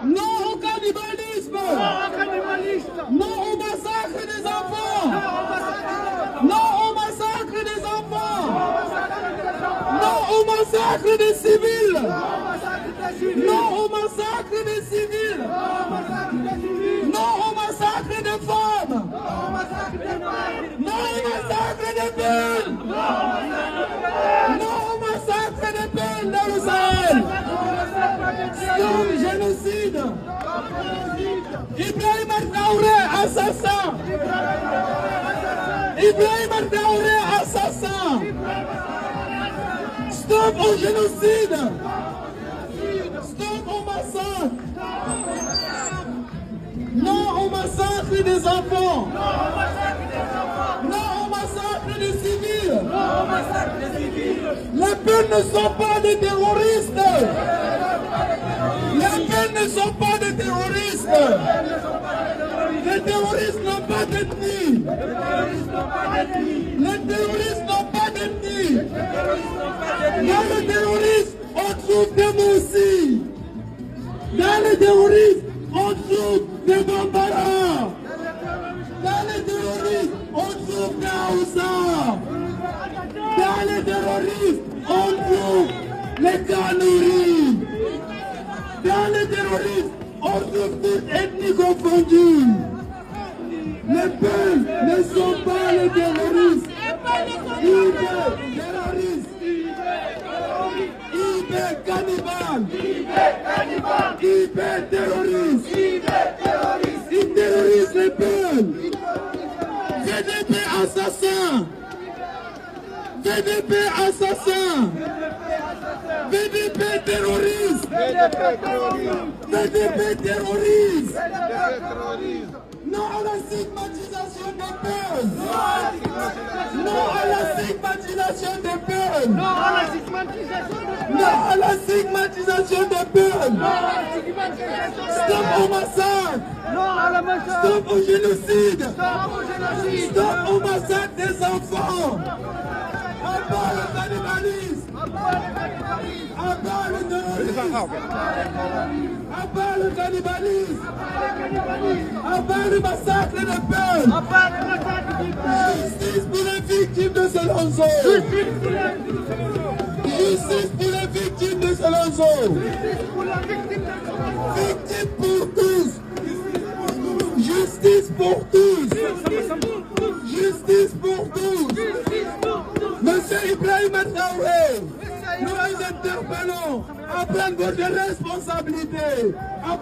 Non au cannibalisme. Non au massacre des enfants. Non au massacre des enfants. Non au massacre des civils. Non au massacre des civils. Non au massacre des femmes. Non au massacre des peuples. Non au massacre des peuples dans le Sahel. Stop génocide. Ibrahima Traoré, assassin. Ibrahima Traoré, assassin. Stop au génocide. Stop au massacre. Non au massacre des enfants. Non au massacre des civils. Les peuples ne sont pas des terroristes. Les peuples ne sont pas des terroristes. Les terroristes n'ont pas d'ethnie. Les terroristes n'ont pas d'ethnie. Dans les terroristes, on trouve des moussis. Dans les terroristes, on trouve des Bambara. Dans les terroristes, on trouve des Haoussa. Dans les terroristes, on trouve les Kanouris. Dans les terroristes, on trouve toutes ethnies confondues. Les peuples ne sont pas les terroristes. IB cannibale. IB terroriste. Ils terrorisent les peuples. VDP assassin. VDP assassin. VDP terroriste. VDP terroriste. Non à la stigmatisation des peuples. Non à la stigmatisation des peuples. Non à la stigmatisation des peuples. Stop au massacre. Stop au génocide. Stop au massacre des enfants. Abat le cannibalisme. Abat le terrorisme. Abat le cannibalisme. Abat le massacre des peuples. Justice pour les victimes de Selonzo. Justice pour les victimes de Selonzo. Victimes pour tous. Justice pour tous. Justice pour tous. Monsieur Ibrahima Traoré, nous vous interpellons à prendre votre responsabilité.